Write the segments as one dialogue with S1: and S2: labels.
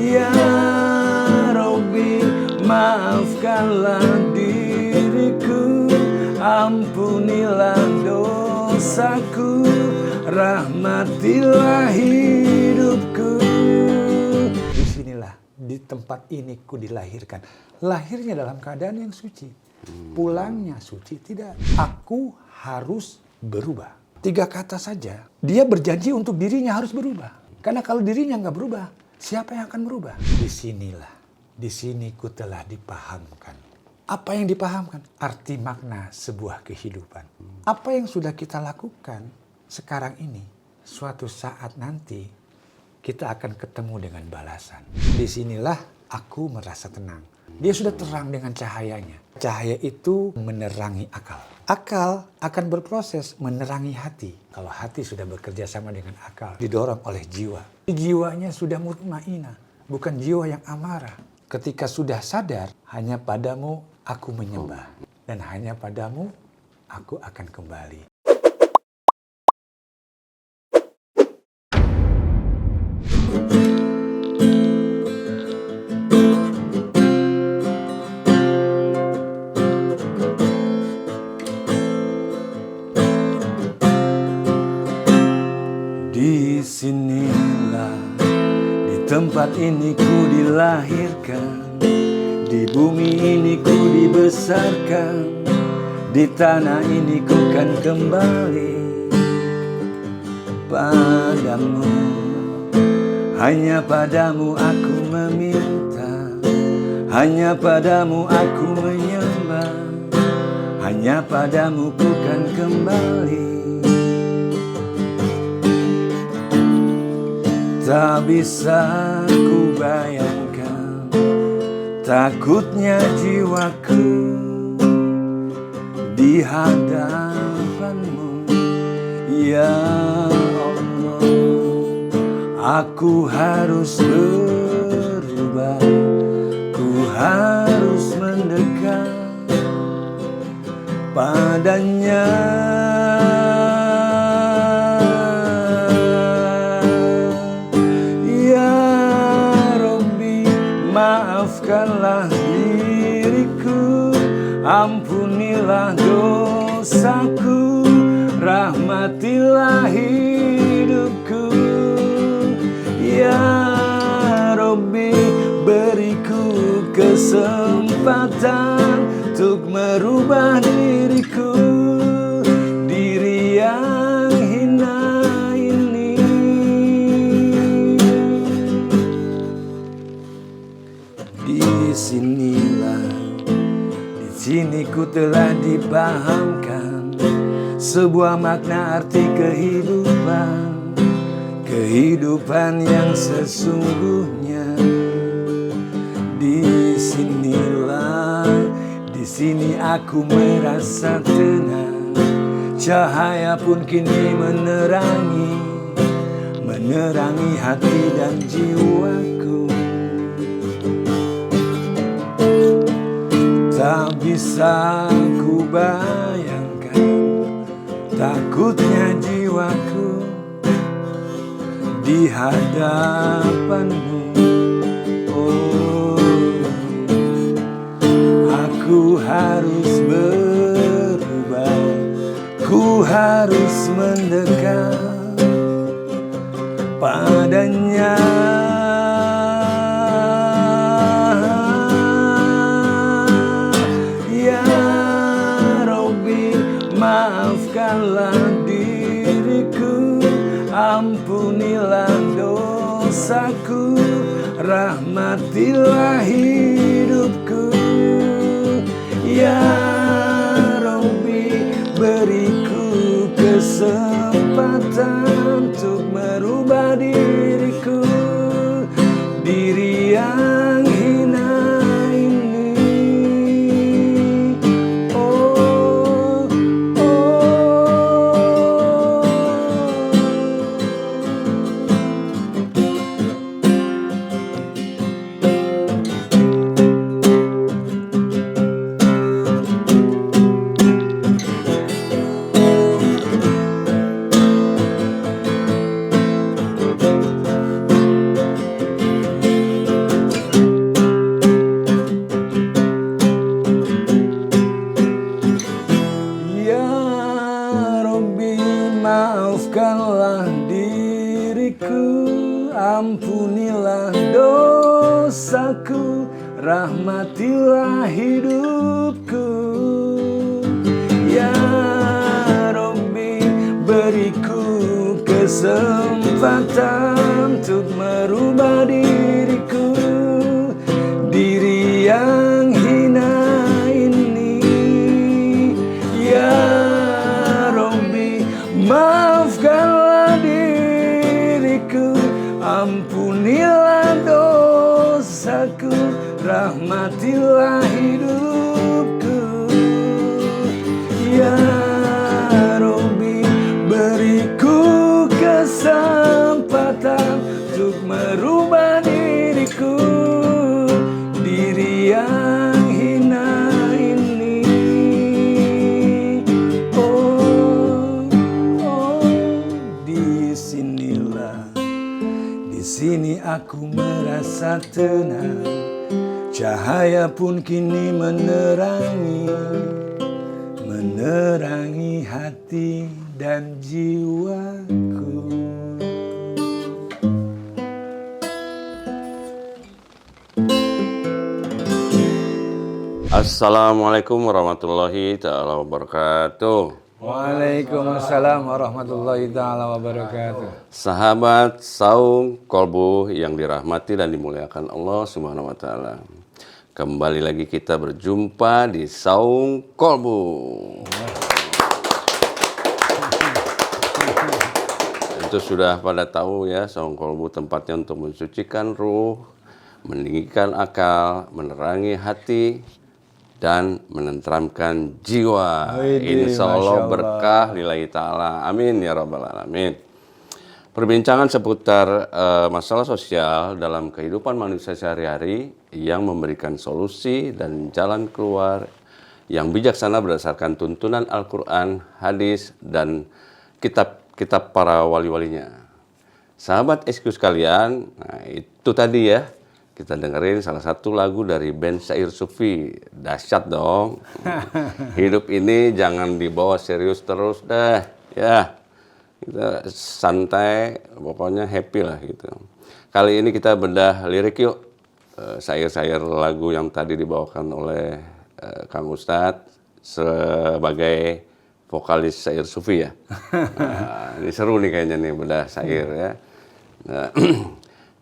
S1: Ya Rabbi, maafkanlah diriku, ampunilah dosaku, rahmatilah hidupku. Disinilah, di tempat ini ku dilahirkan. Lahirnya dalam keadaan yang suci, pulangnya suci. Tidak, aku harus berubah. 3 kata saja, dia berjanji untuk dirinya harus berubah. Karena kalau dirinya nggak berubah, siapa yang akan berubah? Disinilah, di sini ku telah dipahamkan. Apa yang dipahamkan? Arti makna sebuah kehidupan. Apa yang sudah kita lakukan sekarang ini, suatu saat nanti kita akan ketemu dengan balasan. Disinilah aku merasa tenang. Dia sudah terang dengan cahayanya. Cahaya itu menerangi akal. Akal akan berproses menerangi hati. Kalau hati sudah bekerja sama dengan akal, didorong oleh jiwa. Jiwanya sudah mutmainah, bukan jiwa yang amarah. Ketika sudah sadar, hanya padamu aku menyembah. Dan hanya padamu aku akan kembali. Disinilah, di tempat ini ku dilahirkan, di bumi ini ku dibesarkan, di tanah ini ku kan kembali padamu. Hanya padamu aku meminta, hanya padamu aku menyembah, hanya padamu ku kan kembali. Tak bisa ku bayangkan takutnya jiwaku di hadapanmu, ya Allah. Aku harus berubah, ku harus mendekat padanya. Maafkanlah diriku, ampunilah dosaku, rahmatilah hidupku. Ya Rabbi, beriku kesempatan untuk merubah diriku, diri yang hina ini. Disinilah, di sini ku telah dipahamkan sebuah makna arti kehidupan, kehidupan yang sesungguhnya. Disinilah, di sini aku merasa tenang, cahaya pun kini menerangi hati dan jiwaku. Tak bisa ku bayangkan takutnya jiwaku di hadapanmu. Oh, aku harus berubah, ku harus mendekat padanya. Maafkanlah diriku, ampunilah dosaku, rahmatilah hidupku. Ya Rabbi, beriku kesempatan untuk merubah diriku, diri yang hina ini. dosaku, rahmatilah hidupku. Ya Rabbi, beriku kesempatan untuk merubah diriku, diri yang hina ini. Ya Rabbi, maafkanlah diriku, ampunilah dosaku, rahmatilah hidupku. Ya Rabbi, beriku kesempatan untuk merubah diriku, diri yang hina ini. Oh, oh, disinilah, di sini aku merasa tenang. Cahaya pun kini menerangi hati dan jiwaku.
S2: Assalamualaikum warahmatullahi ta'ala wabarakatuh.
S1: Waalaikumsalam warahmatullahi ta'ala wabarakatuh.
S2: Sahabat Saung Kolbu yang dirahmati dan dimuliakan Allah Subhanahu wa Ta'ala. Kembali lagi kita berjumpa di Saung Kolbu. Tentu sudah pada tahu ya, Saung Kolbu tempatnya untuk mensucikan ruh, meninggikan akal, menerangi hati, dan menenteramkan jiwa. Insya Allah berkah lillahi ta'ala. Amin ya rabbal alamin. Perbincangan seputar masalah sosial dalam kehidupan manusia sehari-hari yang memberikan solusi dan jalan keluar yang bijaksana berdasarkan tuntunan Al-Quran, hadis, dan kitab-kitab para wali-walinya. Sahabat SQ sekalian, nah itu tadi ya, kita dengerin salah satu lagu dari band Syair Sufi. Dahsyat dong. Hidup ini jangan dibawa serius terus deh. Ya, kita santai, pokoknya happy lah gitu. Kali ini kita bedah lirik yuk. Syair-syair lagu yang tadi dibawakan oleh Kang Ustadz sebagai vokalis Syair Sufi ya. Nah, ini seru nih kayaknya nih bedah syair ya. Nah,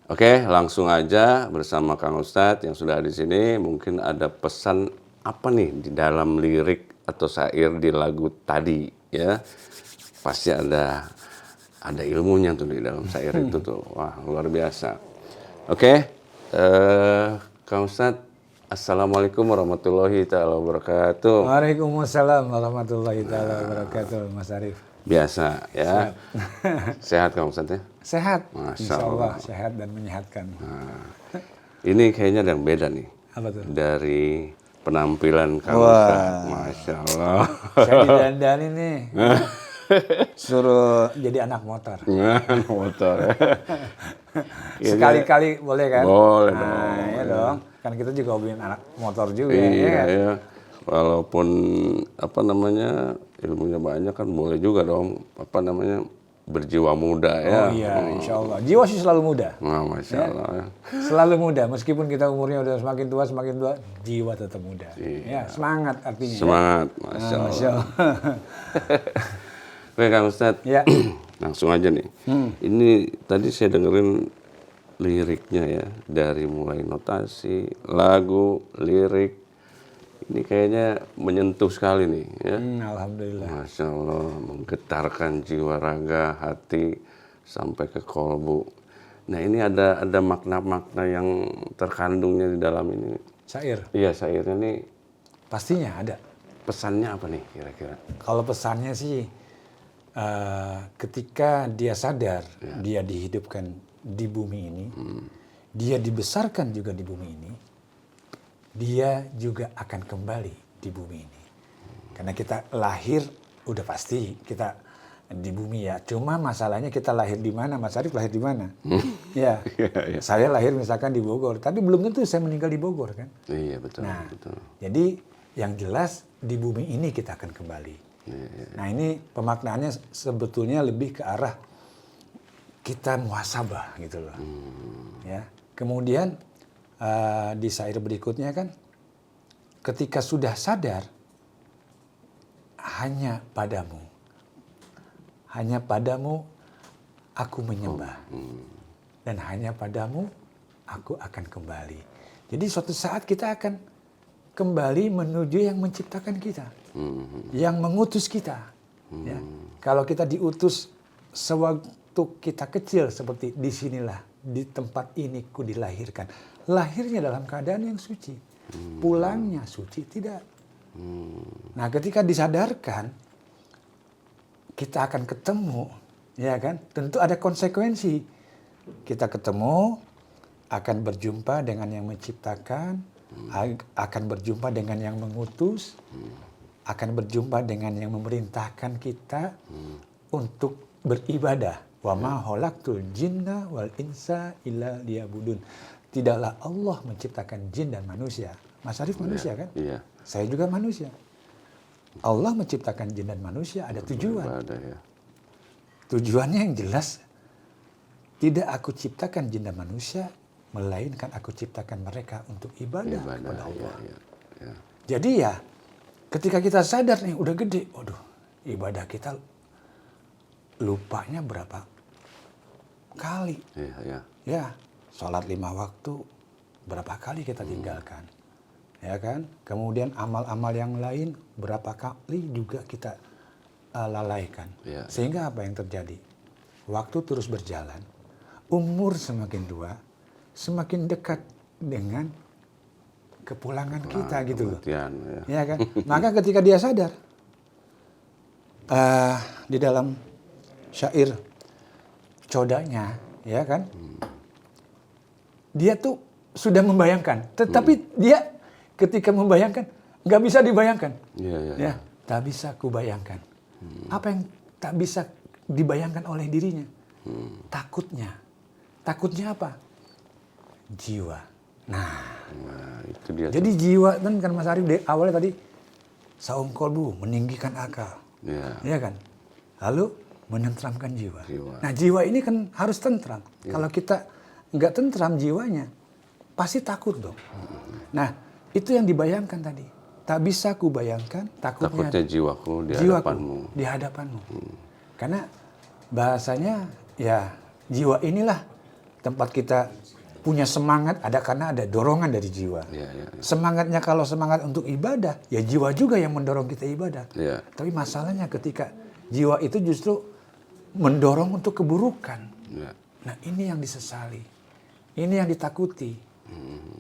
S2: oke, langsung aja bersama Kang Ustadz yang sudah di sini. Mungkin ada pesan apa nih di dalam lirik atau syair di lagu tadi ya? Pasti ada ilmunya tuh di dalam syair itu tuh. Wah, luar biasa. Oke, Kang Ustadz, assalamualaikum warahmatullahi ta'ala wabarakatuh.
S1: Waalaikumsalam warahmatullahi ta'ala wabarakatuh, Mas Arief.
S2: Biasa ya. Sehat Kang Ustadz ya?
S1: Sehat,
S2: Masya
S1: insya Allah
S2: Allah.
S1: sehat dan menyehatkan.
S2: Nah, ini kayaknya ada yang beda nih.
S1: Apa tuh?
S2: Dari penampilan Kang Ustadz. Masya Allah.
S1: Saya didandani nih. Suruh jadi anak motor.
S2: Motor ya.
S1: Sekali-kali boleh kan?
S2: Boleh
S1: nah,
S2: dong.
S1: Iya dong. Kan kita juga hobiin anak motor juga.
S2: Iya
S1: ya kan?
S2: ya. Walaupun apa namanya ilmunya banyak kan boleh juga dong berjiwa muda ya.
S1: Oh iya, insya Allah. Jiwa sih selalu muda.
S2: Nah, Masya Allah ya.
S1: Selalu muda. Meskipun kita umurnya udah semakin tua, jiwa tetap muda. Ya, semangat artinya.
S2: Semangat,
S1: Ya.
S2: Masya Allah.
S1: Masya Allah.
S2: Oke Kang Ustadz,
S1: Ya.
S2: langsung aja nih. Ini tadi saya dengerin liriknya ya, dari mulai notasi, lagu, lirik. Ini kayaknya menyentuh sekali nih ya.
S1: Alhamdulillah.
S2: Masya Allah, menggetarkan jiwa, raga, hati, sampai ke kolbu. Nah ini ada makna-makna yang terkandungnya di dalam ini.
S1: Syair?
S2: Iya, syairnya nih
S1: Pastinya ada.
S2: pesannya apa nih kira-kira?
S1: Kalau pesannya sih, ketika dia sadar, dia dihidupkan di bumi ini, dia dibesarkan juga di bumi ini, dia juga akan kembali di bumi ini. Karena kita lahir, udah pasti kita di bumi ya. Cuma masalahnya kita lahir di mana, Mas Arief lahir di mana? Ya, saya lahir misalkan di Bogor, tapi belum tentu saya meninggal di Bogor kan?
S2: Iya betul.
S1: Nah,
S2: betul.
S1: jadi yang jelas di bumi ini kita akan kembali. Nah ini pemaknaannya sebetulnya lebih ke arah kita muhasabah gitu loh. Ya. Kemudian di syair berikutnya kan, ketika sudah sadar, hanya padamu aku menyembah, dan hanya padamu aku akan kembali. Jadi suatu saat kita akan kembali menuju yang menciptakan kita, yang mengutus kita. Ya. Kalau kita diutus sewaktu kita kecil, seperti disinilah, di tempat ini ku dilahirkan. Lahirnya dalam keadaan yang suci, pulangnya suci tidak. Nah, ketika disadarkan, kita akan ketemu, ya kan? Tentu ada konsekuensi. Kita ketemu, akan berjumpa dengan yang menciptakan, akan berjumpa dengan yang mengutus, akan berjumpa dengan yang memerintahkan kita untuk beribadah. Wa ma khalaqtul jinna wal insa illa liya'budun. Tidaklah Allah menciptakan jin dan manusia. Mas Arief manusia kan?
S2: Iya.
S1: Saya juga manusia. Allah menciptakan jin dan manusia ada tujuan.
S2: Ya.
S1: Tujuannya yang jelas. Tidak aku ciptakan jin dan manusia, melainkan aku ciptakan mereka untuk ibadah kepada Allah.
S2: Ya.
S1: Jadi ya, ketika kita sadar nih, udah gede, waduh, ibadah kita lupanya berapa kali. Ya, sholat 5 waktu, berapa kali kita tinggalkan. Ya kan? Kemudian amal-amal yang lain, berapa kali juga kita lalaikan.
S2: Ya.
S1: Sehingga apa yang terjadi? Waktu terus berjalan, umur semakin tua, semakin dekat dengan kepulangan kita gitu loh. Ya kan? Maka ketika dia sadar, di dalam syair codanya, ya kan? Dia tuh sudah membayangkan, tetapi dia ketika membayangkan nggak bisa dibayangkan. Ya, tak bisa kubayangkan. Apa yang tak bisa dibayangkan oleh dirinya? Takutnya. Takutnya apa? Jiwa. Nah
S2: itu dia.
S1: Jadi jiwa kan Mas Arief awalnya tadi saum kolbu, meninggikan akal. Ya kan? Lalu menenteramkan jiwa. Nah, jiwa ini kan harus tentram. Kalau kita nggak tentram jiwanya, pasti takut dong. Nah, itu yang dibayangkan tadi. Tak bisa kubayangkan takutnya
S2: jiwaku di hadapanmu.
S1: Karena bahasanya ya jiwa inilah tempat kita punya semangat, karena ada dorongan dari jiwa. Semangatnya kalau semangat untuk ibadah, ya jiwa juga yang mendorong kita ibadah. Tapi masalahnya ketika jiwa itu justru mendorong untuk keburukan. Nah, ini yang disesali. Ini yang ditakuti.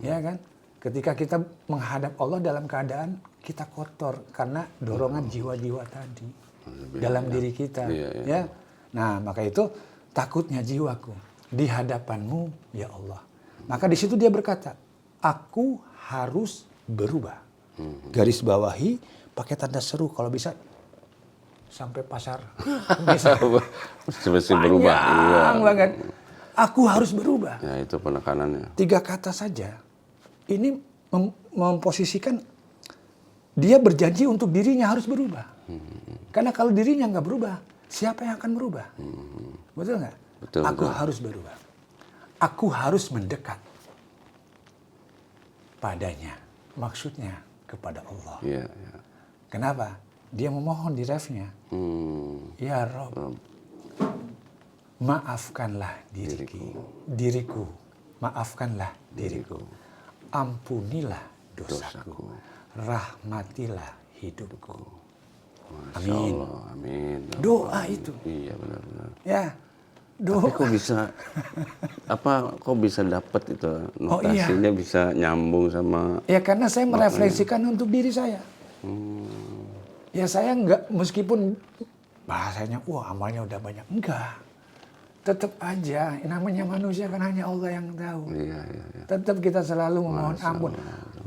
S1: Ya kan? Ketika kita menghadap Allah dalam keadaan kita kotor karena dorongan jiwa-jiwa tadi dalam diri kita. Ya. Nah, maka itu takutnya jiwaku di hadapanmu, ya Allah. Maka di situ dia berkata, aku harus berubah. Garis bawahi, pakai tanda seru kalau bisa sampai pasar. Bisa
S2: berubah.
S1: Panjang banget. Aku harus berubah.
S2: Ya, itu penekanannya.
S1: 3 kata saja. Ini memposisikan dia berjanji untuk dirinya harus berubah. Karena kalau dirinya nggak berubah, siapa yang akan berubah? Betul nggak? Aku harus berubah. Aku harus mendekat padanya. Maksudnya kepada Allah. Kenapa? Dia memohon di refnya. Ya Rob, maafkanlah diriku. Maafkanlah diriku. Ampunilah dosaku. Rahmatilah hidupku. Amin.
S2: Amin.
S1: Doa itu.
S2: Iya, benar-benar.
S1: Ya. Doa.
S2: Tapi kok bisa dapat itu notasinya bisa nyambung sama.
S1: Ya karena saya merefleksikan untuk diri saya. Ya saya enggak, meskipun bahasanya amalnya udah banyak, enggak. Tetap aja, namanya manusia kan hanya Allah yang tahu. Tetap kita selalu memohon ampun.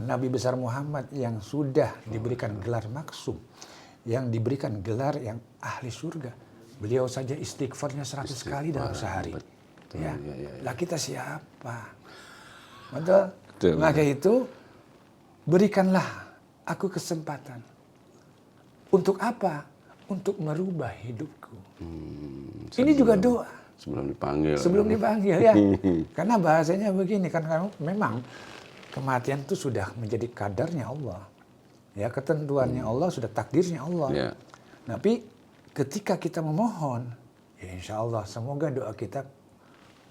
S1: Nabi besar Muhammad yang sudah diberikan gelar maksum, yang diberikan gelar yang ahli surga. Beliau saja istighfarnya 100 kali dalam sehari. Lah kita siapa? Betul? Maka itu, berikanlah aku kesempatan. Untuk apa? Untuk merubah hidupku. Ini juga doa.
S2: Sebelum dipanggil.
S1: Sebelum dipanggil, ya. Karena bahasanya begini, kan memang kematian itu sudah menjadi kadarnya Allah. Ya, ketentuannya Allah, sudah takdirnya Allah.
S2: Ya.
S1: Tapi ketika kita memohon, ya insya Allah semoga doa kita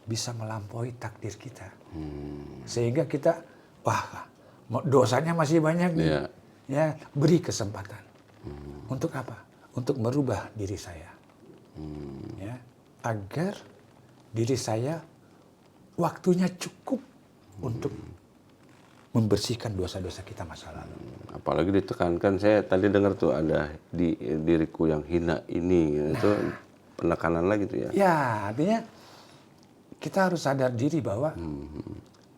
S1: bisa melampaui takdir kita. Sehingga kita, wah dosanya masih banyak nih.
S2: Ya.
S1: Ya, beri kesempatan. Untuk apa? Untuk merubah diri saya. Ya, agar diri saya waktunya cukup untuk membersihkan dosa-dosa kita masa lalu.
S2: Apalagi ditekankan, saya tadi dengar tuh ada di diriku yang hina ini, itu penekanan lagi tuh ya.
S1: Ya, artinya kita harus sadar diri bahwa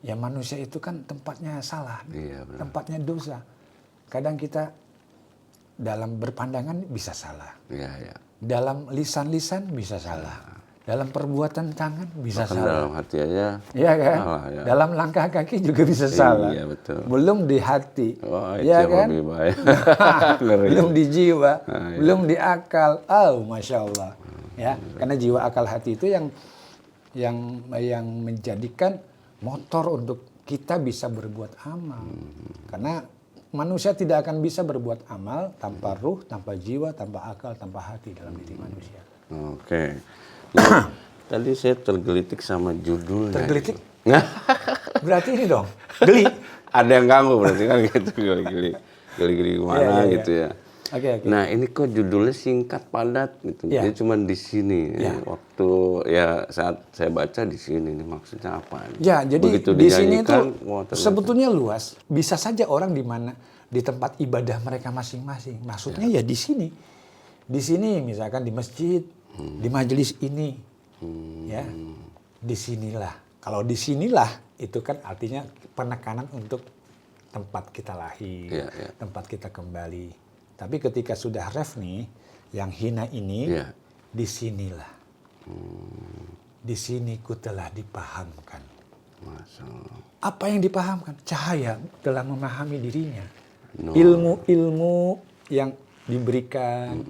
S1: ya manusia itu kan tempatnya salah,
S2: Iya, benar.
S1: tempatnya dosa. Kadang kita dalam berpandangan bisa salah,
S2: Iya, ya.
S1: dalam lisan-lisan bisa salah, dalam perbuatan tangan bisa
S2: Bahkan
S1: salah.
S2: dalam hati aja.
S1: Iya kan?
S2: Salah, ya.
S1: Dalam langkah kaki juga bisa salah.
S2: Iya, betul.
S1: Belum di hati.
S2: Wah, itu
S1: Iya
S2: yang
S1: kan?
S2: lebih bahaya. Ngeri.
S1: Belum di jiwa,
S2: iya.
S1: belum di akal. Oh, Masya Allah. Ya, karena jiwa, akal, hati itu yang menjadikan motor untuk kita bisa berbuat amal. Karena manusia tidak akan bisa berbuat amal tanpa ruh, tanpa jiwa, tanpa akal, tanpa hati dalam diri manusia.
S2: Oke. Nah, tadi saya tergelitik sama judulnya.
S1: Tergelitik?
S2: Nah,
S1: Berarti ini dong, geli.
S2: ada yang ganggu berarti kan gitu, geli-geli kemana
S1: Iya.
S2: gitu ya.
S1: Oke.
S2: Nah, ini kok judulnya singkat padat gitu.
S1: Iya.
S2: Jadi cuma di sini.
S1: Iya.
S2: Waktu ya saat saya baca di sini, ini maksudnya apa?
S1: Ya, jadi
S2: begitu
S1: di sini itu
S2: dinyanyikan, wah, ternyata.
S1: sebetulnya luas. Bisa saja orang di tempat ibadah mereka masing-masing. Maksudnya ya di sini. Di sini misalkan di masjid, di majelis ini. Ya. Disinilah. Kalau disinilah itu kan artinya penekanan untuk tempat kita lahir,
S2: Iya, iya.
S1: tempat kita kembali. Tapi ketika sudah ref nih, yang hina ini,
S2: Iya.
S1: disinilah. Di sini ku telah dipahamkan.
S2: Masya Allah.
S1: Apa yang dipahamkan? Cahaya dalam memahami dirinya.
S2: No.
S1: Ilmu-ilmu yang diberikan,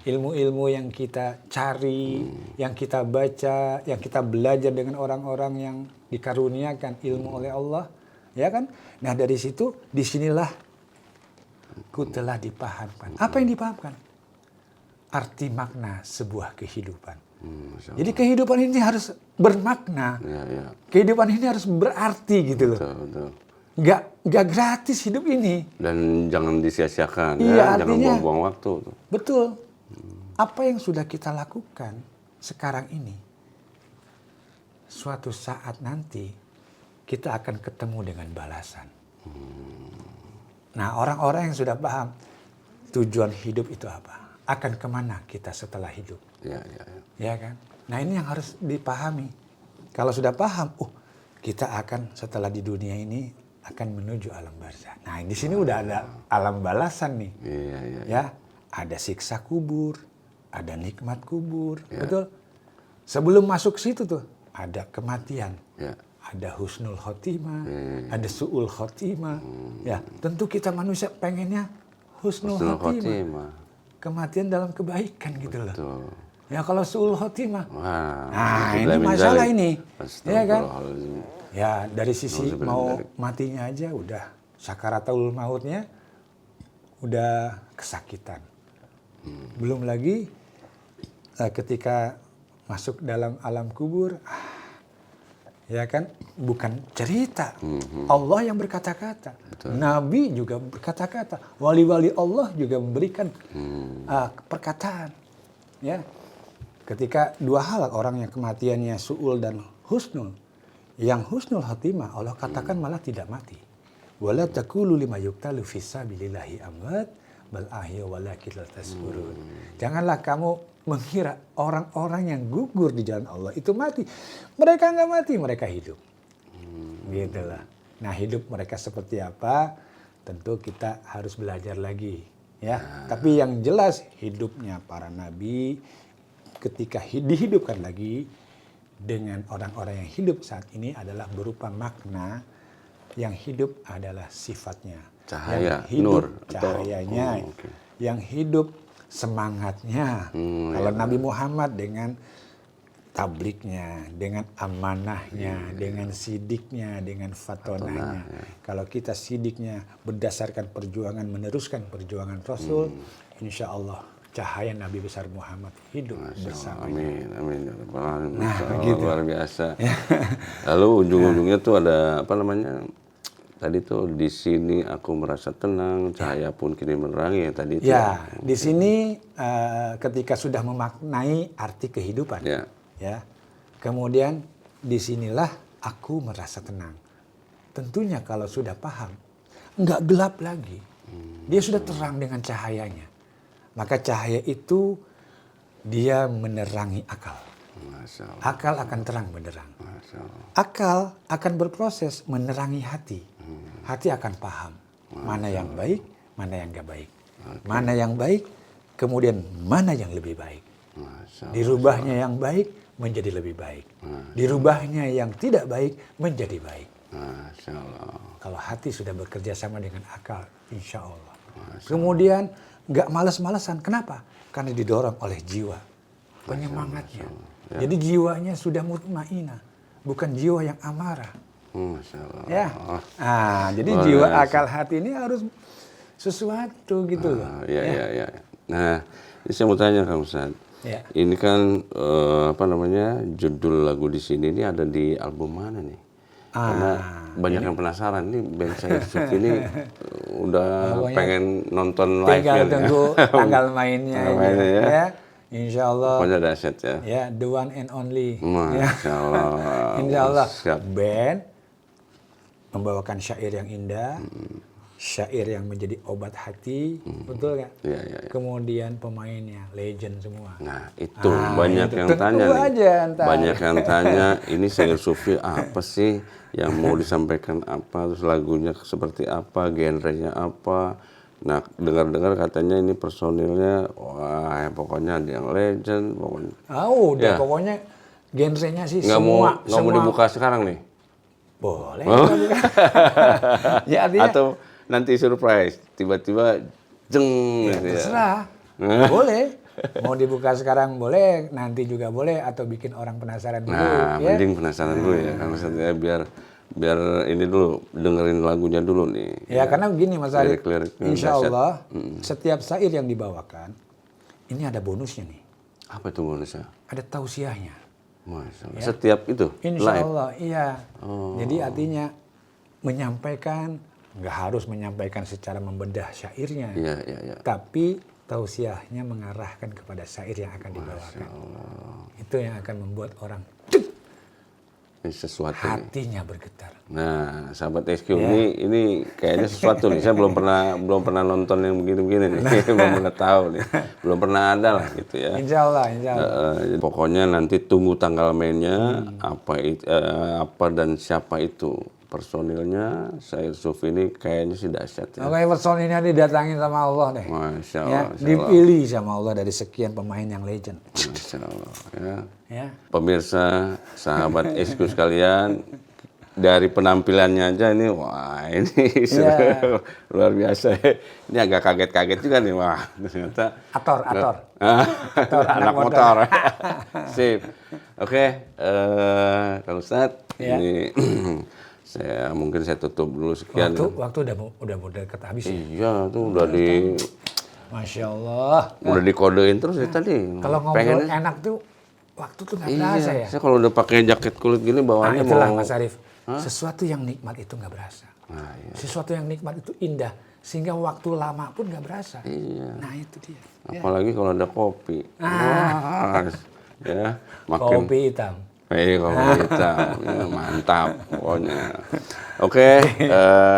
S1: ilmu-ilmu yang kita cari, yang kita baca, yang kita belajar dengan orang-orang yang dikaruniakan ilmu oleh Allah, ya kan? Nah dari situ, disinilah ku telah dipahamkan. Apa yang dipahamkan? Arti makna sebuah kehidupan.
S2: Masya Allah.
S1: Jadi kehidupan ini harus bermakna.
S2: Ya, ya.
S1: Kehidupan ini harus berarti gitu loh.
S2: Betul, betul.
S1: Nggak gratis hidup ini.
S2: Dan jangan disia-siakan,
S1: Iya,
S2: ya. Jangan
S1: artinya-
S2: buang-buang waktu. Tuh.
S1: Betul. Apa yang sudah kita lakukan sekarang ini, suatu saat nanti kita akan ketemu dengan balasan. Nah, orang-orang yang sudah paham tujuan hidup itu apa, akan kemana kita setelah hidup,
S2: Ya, ya, ya.
S1: ya kan? Nah, ini yang harus dipahami. Kalau sudah paham, kita akan setelah di dunia ini akan menuju alam barzah. Nah, di sini udah ada alam balasan nih.
S2: Iya, iya.
S1: Ya, ada siksa kubur, ada nikmat kubur,
S2: Ya.
S1: betul. Sebelum masuk situ tuh ada kematian,
S2: Ya.
S1: ada husnul khotimah, ada su'ul khotimah. Ya, tentu kita manusia pengennya husnul
S2: Husnul
S1: khotimah,
S2: khotimah.
S1: kematian dalam kebaikan gitu loh.
S2: Tuh.
S1: Ya kalau su'ul khotimah,
S2: Wah,
S1: nah ini
S2: billahi min
S1: masalah
S2: dzalik.
S1: ini, ya kan?
S2: Astagfirullahaladzim.
S1: Ya dari sisi
S2: Nauzubillah
S1: mau
S2: min dzalik.
S1: matinya aja udah sakaratul mautnya udah kesakitan. Belum lagi ketika masuk dalam alam kubur, ya kan, bukan cerita. Allah yang berkata-kata, Nabi juga berkata-kata, wali-wali Allah juga memberikan perkataan. Ya, ketika dua hal orang yang kematiannya su'ul dan husnul, yang husnul khatimah Allah katakan malah tidak mati. Wala taqulu lima yuqtalu fi sabilillahi amwat bal ahya walakin la tashkurun. Janganlah kamu mengira orang-orang yang gugur di jalan Allah itu mati. Mereka nggak mati, mereka hidup. Gitulah. Nah, hidup mereka seperti apa? Tentu kita harus belajar lagi, ya. Tapi yang jelas hidupnya para nabi ketika dihidupkan lagi dengan orang-orang yang hidup saat ini adalah berupa makna. Yang hidup adalah sifatnya.
S2: Cahaya,
S1: yang hidup
S2: nur, atau-
S1: cahayanya.
S2: oke.
S1: Yang hidup semangatnya. Kalau
S2: iya,
S1: Nabi Muhammad dengan tabliknya, dengan amanahnya, dengan sidiknya, dengan fatonahnya. Kalau kita sidiknya berdasarkan perjuangan, meneruskan perjuangan Rasul, insya Allah cahaya Nabi besar Muhammad hidup bersama.
S2: Amin, amin.
S1: Nah, gitu.
S2: Luar biasa. Lalu ujung-ujungnya tuh ada apa namanya? Tadi tuh di sini aku merasa tenang, cahaya pun kini menerangi yang tadi itu.
S1: Ya, di sini ketika sudah memaknai arti kehidupan, ya, kemudian disinilah aku merasa tenang. Tentunya kalau sudah paham, nggak gelap lagi, dia sudah terang dengan cahayanya. Maka cahaya itu dia menerangi akal.
S2: Masya Allah.
S1: Akal akan terang benderang.
S2: Masya Allah.
S1: Akal akan berproses menerangi hati. Hati akan paham mana yang baik, mana yang gak baik. Mana yang baik, kemudian mana yang lebih baik. Dirubahnya yang baik menjadi lebih baik. Dirubahnya yang tidak baik menjadi baik.
S2: Masya Allah.
S1: Kalau hati sudah bekerja sama dengan akal, insya Allah. Kemudian gak males-malesan. Kenapa? Karena didorong oleh jiwa. Penyemangatnya. Jadi jiwanya sudah mutmainah. Bukan jiwa yang amarah.
S2: Masya Allah.
S1: Ya. Jadi jiwa akal hati ini harus sesuatu gitu loh.
S2: Iya. Nah, ini saya mau tanya Kang Ustadz.
S1: Ya.
S2: Ini kan apa namanya judul lagu di sini ini ada di album mana nih? Karena banyak yang penasaran nih band Syahir Sufi ini udah pengen nonton live.
S1: Tinggal tunggu tanggal mainnya. Ya. Insya Allah.
S2: Pokoknya dahsyat ya.
S1: Ya, the one and only.
S2: Masya Allah.
S1: Insya Allah.
S2: Siap.
S1: Band membawakan syair yang indah, syair yang menjadi obat hati, betul nggak?
S2: Iya.
S1: Kemudian pemainnya legend semua.
S2: Nah itu banyak
S1: itu.
S2: yang
S1: Tentu
S2: tanya nih.
S1: aja,
S2: Banyak yang tanya ini Syahir Sufi apa sih yang mau disampaikan apa, terus lagunya seperti apa, genrenya apa. Nah dengar-dengar katanya ini personilnya, wah pokoknya ada yang legend, pokoknya.
S1: Udah pokoknya genrenya sih semua.
S2: Nggak mau dibuka sekarang nih?
S1: Boleh. Ya, artinya,
S2: atau nanti surprise, tiba-tiba jeng.
S1: Ya, terserah. Boleh. Mau dibuka sekarang boleh, nanti juga boleh, atau bikin orang penasaran dulu.
S2: Nah, mending penasaran dulu ya, karena saya biar ini dulu dengerin lagunya dulu nih.
S1: Ya, karena begini Mas Arif,
S2: Lirik-liriknya
S1: insya Allah setiap syair yang dibawakan ini ada bonusnya nih.
S2: Apa itu bonusnya?
S1: Ada tausiahnya.
S2: Masya Allah. Setiap itu
S1: Insya
S2: live.
S1: Allah, iya. Jadi artinya menyampaikan, nggak harus menyampaikan secara membedah syairnya.
S2: Iya.
S1: Tapi tausiahnya mengarahkan kepada syair yang akan dibawakan. Itu yang akan membuat orang
S2: Ini sesuatu
S1: hatinya bergetar.
S2: Nah, sahabat SQ ini kayaknya sesuatu nih. Saya belum pernah nonton yang begini-begini nih. Belum pernah tahu nih. Belum pernah ada lah gitu ya.
S1: Insya Allah.
S2: Pokoknya nanti tunggu tanggal mainnya apa dan siapa itu personilnya. Syahir Sufi ini kayaknya sih dahsyat ya.
S1: Oke, personilnya didatangin sama Allah deh.
S2: Masya
S1: Ya,
S2: Allah.
S1: dipilih sama Allah dari sekian pemain yang legend.
S2: Masya Allah ya.
S1: Ya.
S2: Pemirsa, sahabat SQ sekalian, dari penampilannya aja ini, wah ini luar biasa. Ini agak kaget-kaget juga nih, wah ternyata.
S1: Ator.
S2: Anak motor. Sip. Oke, Kang Ustadz, ini mungkin saya tutup dulu sekian.
S1: Waktu udah dekat habis ya?
S2: Iya, tuh udah
S1: Masya Allah.
S2: udah dikodein terus ya tadi.
S1: Kalau ngobrol enak tuh, waktu tuh nggak berasa ya.
S2: Saya kalau udah pakai jaket kulit gini bawaannya
S1: itulah
S2: mau.
S1: Mas Arif. Sesuatu yang nikmat itu nggak berasa. Sesuatu yang nikmat itu indah. Sehingga waktu lama pun nggak berasa.
S2: Iya.
S1: Nah itu dia.
S2: Apalagi kalau ada kopi. Ya, makin.
S1: Kopi hitam.
S2: Kopi hitam. Ya, mantap pokoknya. Oke,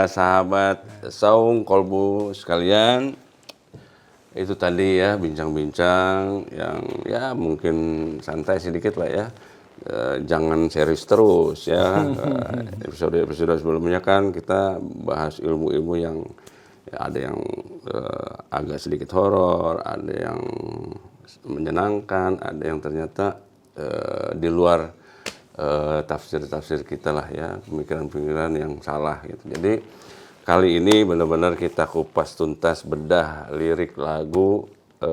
S2: sahabat Saung Kolbu sekalian. Itu tadi ya bincang-bincang yang ya mungkin santai sedikit lah ya. Jangan serius terus ya. Episode sebelumnya kan kita bahas ilmu-ilmu yang ya, ada yang agak sedikit horor, ada yang menyenangkan, ada yang ternyata di luar tafsir-tafsir kita lah ya, pemikiran-pemikiran yang salah gitu. Jadi kali ini benar-benar kita kupas tuntas bedah lirik lagu,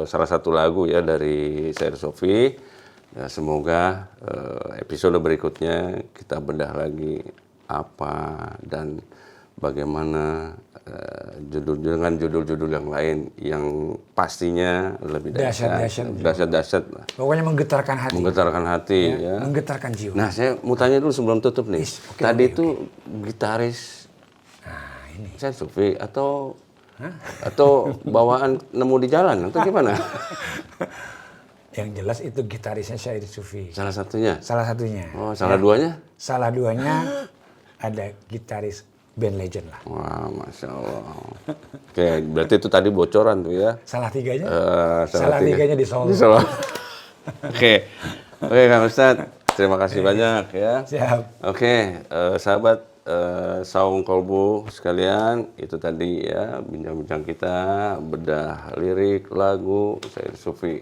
S2: salah satu lagu ya dari Syahir Sufi, Ya, semoga episode berikutnya kita bedah lagi apa dan bagaimana dengan judul-judul yang lain yang pastinya lebih dahsyat lah.
S1: Pokoknya menggetarkan hati.
S2: Menggetarkan hati ya.
S1: Menggetarkan jiwa.
S2: Nah, saya mau tanya dulu sebelum tutup nih. Tadi itu gitaris
S1: Ini.
S2: saya Sufi atau bawaan nemu di jalan atau gimana?
S1: Yang jelas itu gitarisnya Syahid Sufi.
S2: Salah satunya.
S1: Salah satunya.
S2: Oh, salah duanya?
S1: Salah duanya ada gitaris band legend lah.
S2: Wah, Masya Allah. Oke, berarti itu tadi bocoran tuh ya.
S1: Salah tiganya?
S2: Salah
S1: tiganya di Solo.
S2: Oke, Kang Ustadz. Terima kasih banyak ya.
S1: Siap.
S2: Oke, sahabat Saung Kolbu sekalian, itu tadi ya bincang-bincang kita, bedah lirik, lagu, Syahid Sufi.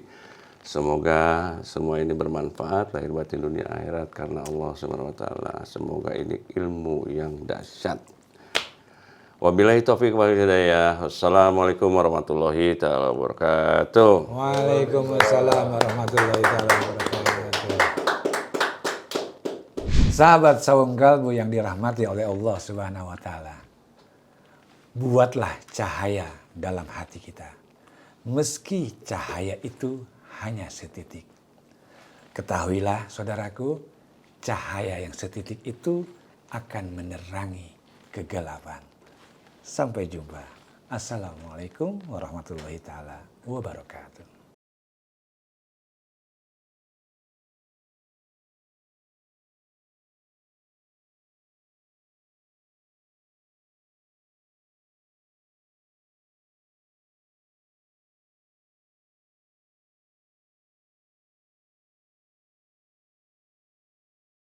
S2: Semoga semua ini bermanfaat lahir batin dunia akhirat karena Allah Subhanahu wa taala. Semoga ini ilmu yang dahsyat. Wabillahi taufiq wal hidayah. Wassalamualaikum warahmatullahi taala wabarakatuh.
S1: Waalaikumsalam warahmatullahi taala wabarakatuh. Sahabat Saung Kalbu yang dirahmati oleh Allah Subhanahu wa taala. Buatlah cahaya dalam hati kita. Meski cahaya itu hanya setitik. Ketahuilah saudaraku, cahaya yang setitik itu akan menerangi kegelapan. Sampai jumpa. Assalamualaikum warahmatullahi taala wabarakatuh.